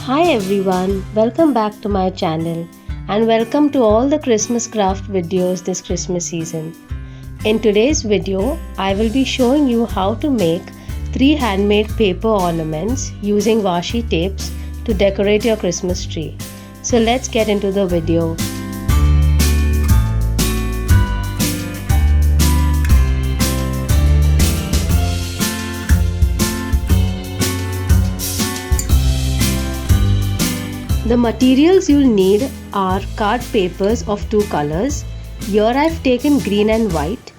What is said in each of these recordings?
Hi everyone, welcome back to my channel and welcome to all the Christmas craft videos this Christmas season. In today's video, I will be showing you how to make 3 handmade paper ornaments using washi tapes to decorate your Christmas tree. So let's get into the video. The materials you'll need are card papers of 2 colors. Here I've taken green and white.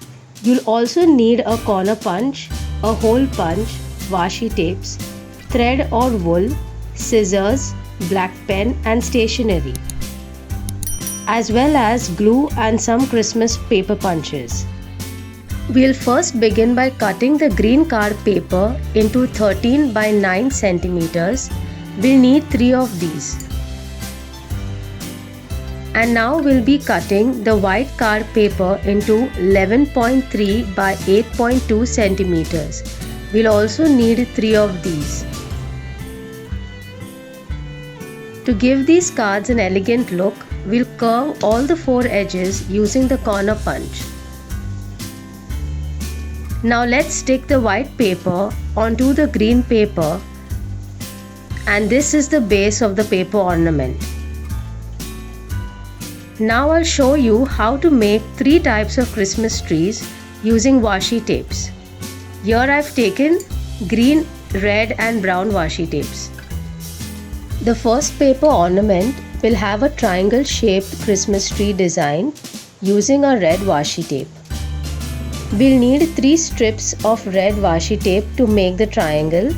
You'll also need a corner punch, a hole punch, washi tapes, thread or wool, scissors, black pen and stationery, as well as glue and some Christmas paper punches. We'll first begin by cutting the green card paper into 13 by 9 centimeters. We'll need 3 of these. And now we'll be cutting the white card paper into 11.3 by 8.2 centimeters. We'll also need 3 of these. To give these cards an elegant look, we'll curve all the 4 edges using the corner punch. Now let's stick the white paper onto the green paper, and this is the base of the paper ornament. Now I'll show you how to make 3 types of Christmas trees using washi tapes. Here I've taken green, red and brown washi tapes. The first paper ornament will have a triangle shaped Christmas tree design using a red washi tape. We'll need 3 strips of red washi tape to make the triangle.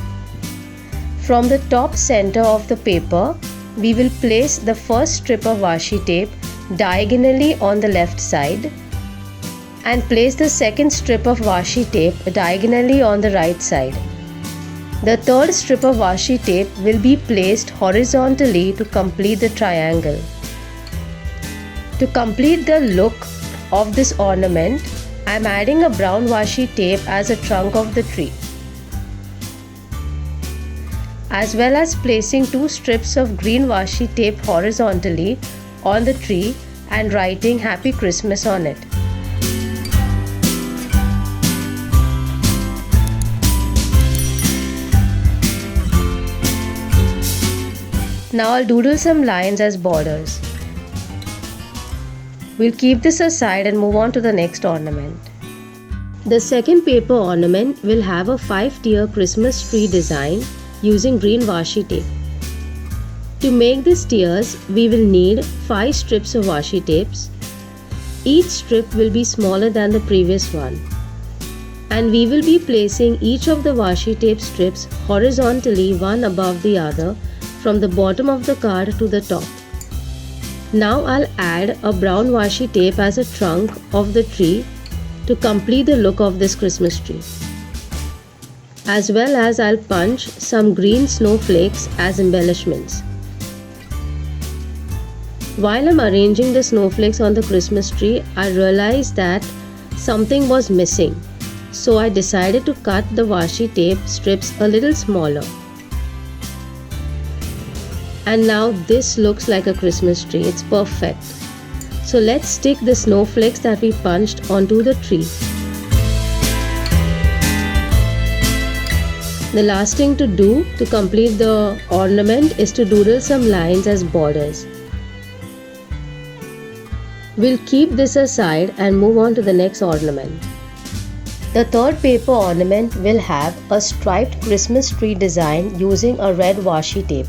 From the top center of the paper, we will place the first strip of washi tape diagonally on the left side and place the second strip of washi tape diagonally on the right side. The third strip of washi tape will be placed horizontally to complete the triangle. To complete the look of this ornament, I am adding a brown washi tape as a trunk of the tree, as well as placing 2 strips of green washi tape horizontally on the tree and writing Happy Christmas on it. Now I'll doodle some lines as borders. We'll keep this aside and move on to the next ornament. The second paper ornament will have a 5-tier Christmas tree design using green washi tape. To make these tiers, we will need 5 strips of washi tapes. Each strip will be smaller than the previous one, and we will be placing each of the washi tape strips horizontally one above the other from the bottom of the card to the top. Now I'll add a brown washi tape as a trunk of the tree to complete the look of this Christmas tree, as well as I'll punch some green snowflakes as embellishments. While I'm arranging the snowflakes on the Christmas tree, I realized that something was missing, so I decided to cut the washi tape strips a little smaller. And now this looks like a Christmas tree. It's perfect. So let's stick the snowflakes that we punched onto the tree. The last thing to do to complete the ornament is to doodle some lines as borders. We'll keep this aside and move on to the next ornament. The third paper ornament will have a striped Christmas tree design using a red washi tape.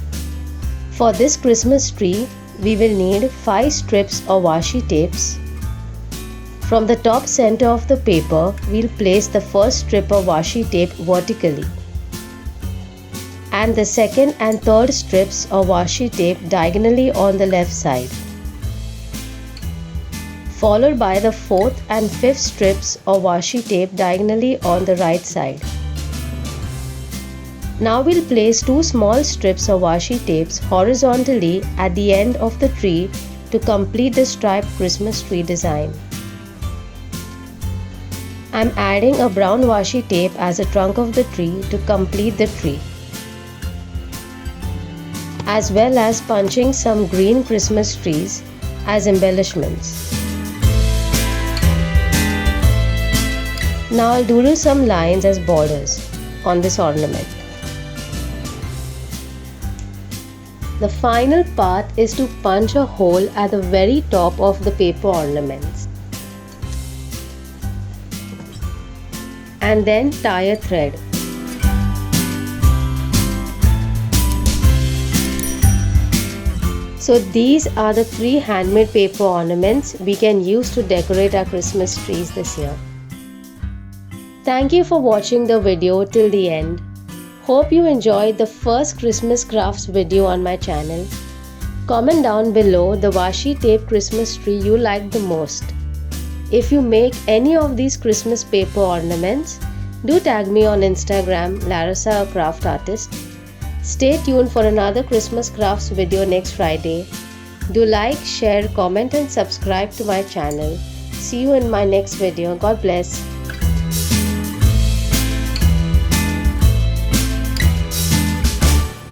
For this Christmas tree, we will need 5 strips of washi tapes. From the top center of the paper, we'll place the first strip of washi tape vertically, and the second and third strips of washi tape diagonally on the left side, followed by the 4th and 5th strips of washi tape diagonally on the right side. Now we'll place 2 small strips of washi tapes horizontally at the end of the tree to complete the striped Christmas tree design. I'm adding a brown washi tape as a trunk of the tree to complete the tree. as well as punching some green Christmas trees as embellishments. Now I'll doodle some lines as borders on this ornament. The final part is to punch a hole at the very top of the paper ornaments and then tie a thread. So these are the 3 handmade paper ornaments we can use to decorate our Christmas trees this year. Thank you for watching the video till the end. Hope you enjoyed the first Christmas crafts video on my channel. Comment down below the washi tape Christmas tree you like the most. If you make any of these Christmas paper ornaments, do tag me on Instagram, a.craft.artist. Stay tuned for another Christmas crafts video next Friday. Do like, share, comment and subscribe to my channel. See you in my next video. God bless.